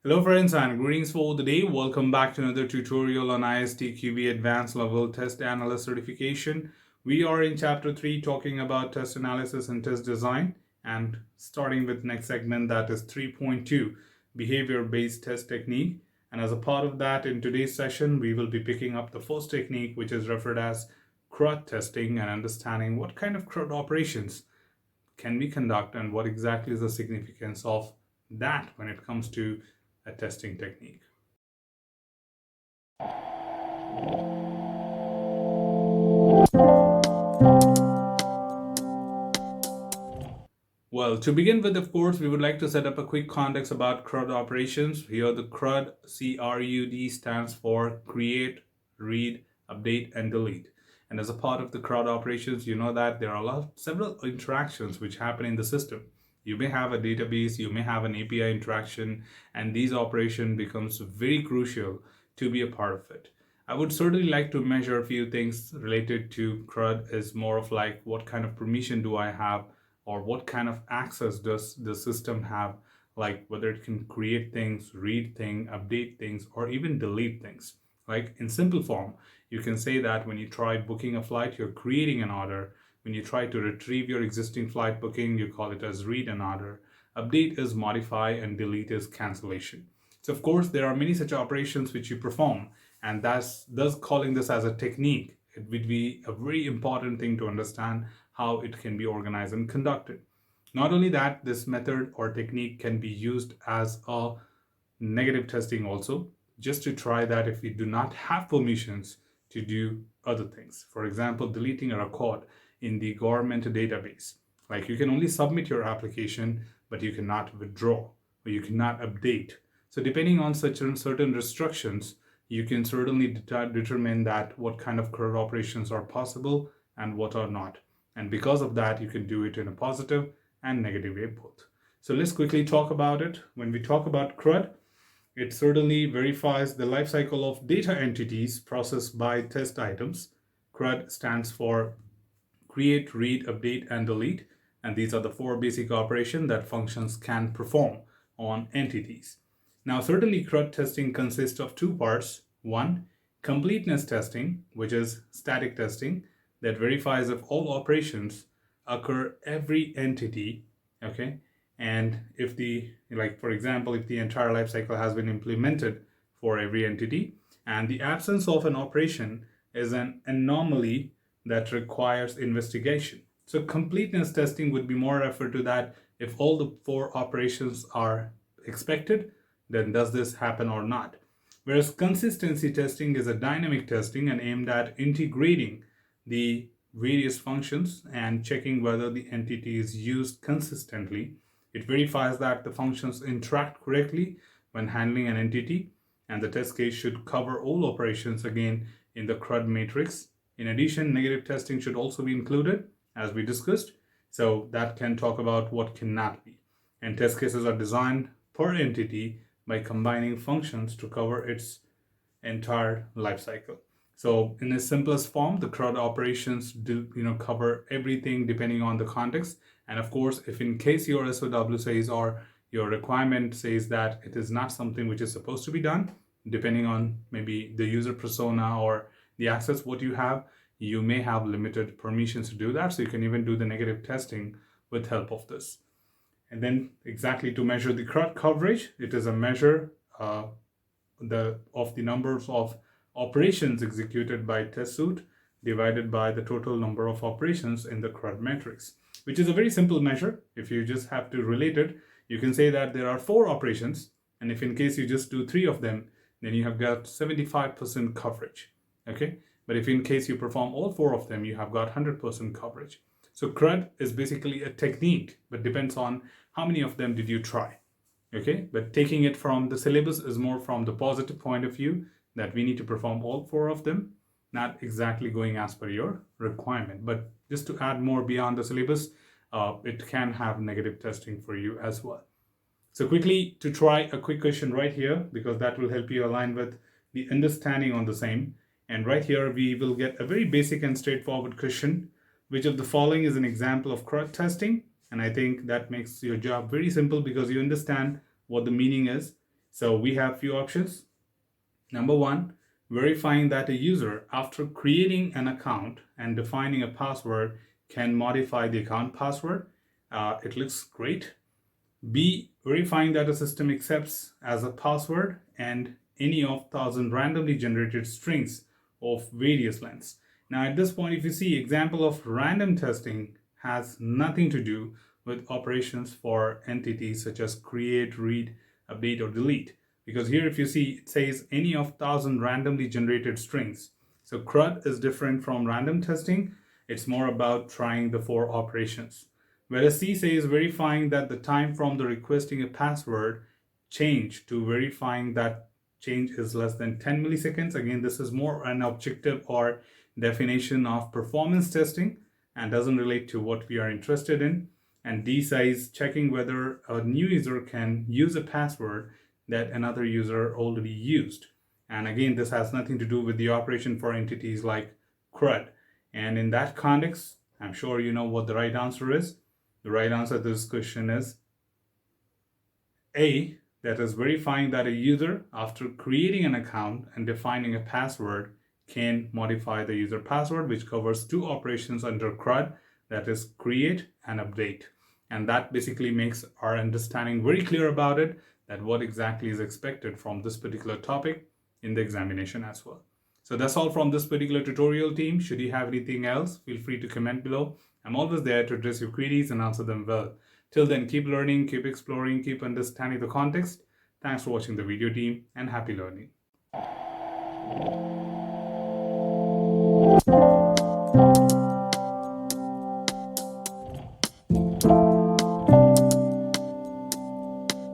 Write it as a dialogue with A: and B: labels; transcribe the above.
A: Hello friends and greetings for the day. Welcome back to another tutorial on ISTQB Advanced Level Test Analyst Certification. We are in chapter 3 talking about test analysis and test design and starting with next segment, that is 3.2 behavior based test technique. And as a part of that, in today's session we will be picking up the first technique, which is referred as CRUD testing, and understanding what kind of CRUD operations can we conduct and what exactly is the significance of that when it comes to a testing technique. Well, to begin with, of course, we would like to set up a quick context about CRUD operations. Here, the CRUD, C-R-U-D, stands for Create, Read, Update, and Delete. And as a part of the CRUD operations, you know that there are several interactions which happen in the system. You may have a database, you may have an API interaction, and these operations becomes very crucial to be a part of it. I would certainly like to measure a few things related to CRUD. Is more of like what kind of permission do I have, or what kind of access does the system have, like whether it can create things, read things, update things, or even delete things. Like in simple form, you can say that when you try booking a flight, you're creating an order. When you try to retrieve your existing flight booking, you call it as read an order. Update is modify, and delete is cancellation. So of course, there are many such operations which you perform, and thus calling this as a technique, it would be a very important thing to understand how it can be organized and conducted. Not only that, this method or technique can be used as a negative testing also, just to try that if we do not have permissions to do other things. For example, deleting a record in the government database. Like you can only submit your application, but you cannot withdraw or you cannot update. So depending on certain restrictions, you can certainly determine that what kind of CRUD operations are possible and what are not. And because of that, you can do it in a positive and negative way both. So let's quickly talk about it. When we talk about CRUD, it certainly verifies the life cycle of data entities processed by test items. CRUD stands for Create, Read, Update, and Delete. And these are the four basic operations that functions can perform on entities. Now, certainly CRUD testing consists of two parts. One, completeness testing, which is static testing that verifies if all operations occur every entity, okay? And if for example, if the entire life cycle has been implemented for every entity, and the absence of an operation is an anomaly that requires investigation. So completeness testing would be more referred to that if all the four operations are expected, then does this happen or not? Whereas consistency testing is a dynamic testing and aimed at integrating the various functions and checking whether the entity is used consistently. It verifies that the functions interact correctly when handling an entity, and the test case should cover all operations again in the CRUD matrix. In addition, negative testing should also be included, as we discussed, so that can talk about what cannot be. And test cases are designed per entity by combining functions to cover its entire life cycle. So in its simplest form, the CRUD operations do cover everything depending on the context. And of course, if in case your SOW says or your requirement says that it is not something which is supposed to be done, depending on maybe the user persona or the access what you have, you may have limited permissions to do that. So you can even do the negative testing with help of this. And then exactly to measure the CRUD coverage, it is a measure of the numbers of operations executed by test suite divided by the total number of operations in the CRUD matrix, which is a very simple measure. If you just have to relate it, you can say that there are 4 operations, and if in case you just do 3 of them, then you have got 75% coverage. Okay, but if in case you perform all 4 of them, you have got 100% coverage. So CRUD is basically a technique, but depends on how many of them did you try. Okay, but taking it from the syllabus is more from the positive point of view that we need to perform all 4 of them, not exactly going as per your requirement. But just to add more beyond the syllabus, it can have negative testing for you as well. So quickly to try a quick question right here, because that will help you align with the understanding on the same. And right here, we will get a very basic and straightforward question. Which of the following is an example of CRUD testing? And I think that makes your job very simple because you understand what the meaning is. So we have few options. Number one, verifying that a user, after creating an account and defining a password, can modify the account password. It looks great. B, verifying that a system accepts as a password and any of 1,000 randomly generated strings of various lengths. Now at this point, if you see, example of random testing has nothing to do with operations for entities such as create, read, update, or delete. Because here, if you see, it says any of 1,000 randomly generated strings. So CRUD is different from random testing. It's more about trying the 4 operations. Whereas C says verifying that the time from the requesting a password change to verifying that change is less than 10 milliseconds. Again, this is more an objective or definition of performance testing and doesn't relate to what we are interested in. And D says checking whether a new user can use a password that another user already used. And again, this has nothing to do with the operation for entities like CRUD. And in that context, I'm sure you know what the right answer is. The right answer to this question is A, that is verifying that a user, after creating an account and defining a password, can modify the user password, which covers 2 operations under CRUD, that is create and update. And that basically makes our understanding very clear about it, that what exactly is expected from this particular topic in the examination as well. So that's all from this particular tutorial, team. Should you have anything else, feel free to comment below. I'm always there to address your queries and answer them well. Till then, keep learning, keep exploring, keep understanding the context. Thanks for watching the video, team, and happy learning.